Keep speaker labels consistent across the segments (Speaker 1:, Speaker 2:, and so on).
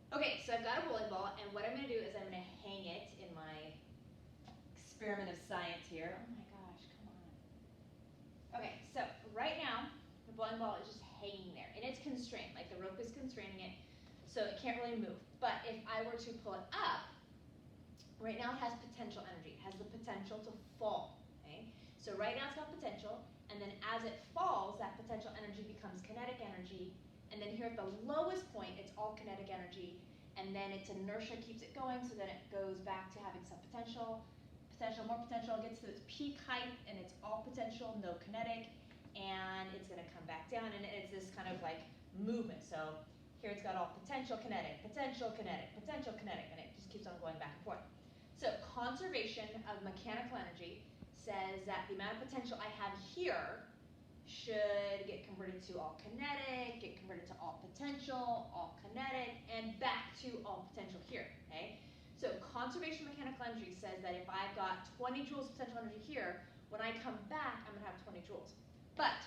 Speaker 1: Okay, so I've got a bowling ball, and what I'm going to do is I'm going to hang it in my experiment of science here. Oh my gosh, come on. Okay, so right now, the bowling ball is just hanging there, and it's constrained, like the rope is constraining it, so it can't really move. But if I were to pull it up, right now it has potential energy. It has the potential to fall, okay? So right now it's got potential, and then as it falls, that potential energy becomes kinetic energy, and then here at the lowest point, it's all kinetic energy, and then its inertia keeps it going, so then it goes back to having some potential, more potential, it gets to its peak height, and it's all potential, no kinetic, and it's gonna come back down, and it's this kind of like movement. So here it's got all potential kinetic, potential kinetic, potential kinetic, and it just keeps on going back and forth. So conservation of mechanical energy says that the amount of potential I have here should get converted to all kinetic, get converted to all potential, all kinetic, and back to all potential here, okay? So conservation of mechanical energy says that if I've got 20 joules of potential energy here, when I come back, I'm gonna have 20 joules. But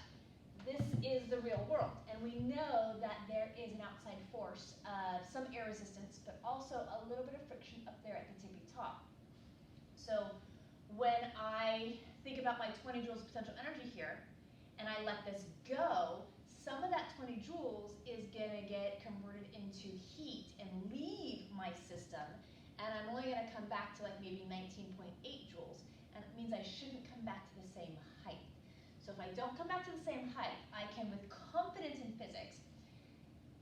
Speaker 1: this is the real world, and we know that there is an outside force of some air resistance, but also a little bit of friction up there at the tippy top. So when I think about my 20 joules of potential energy here, and I let this go, some of that 20 joules is gonna get converted into heat and leave my system, and I'm only gonna come back to like maybe 19.8 joules, and it means I shouldn't come back to the same height. So if I don't come back to the same height, I can, with confidence in physics,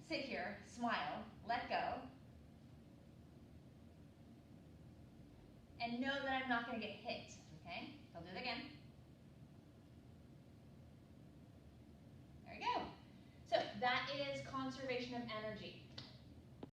Speaker 1: sit here, smile, let go, and know that I'm not going to get hit, okay? I'll do it again. There we go. So that is conservation of energy.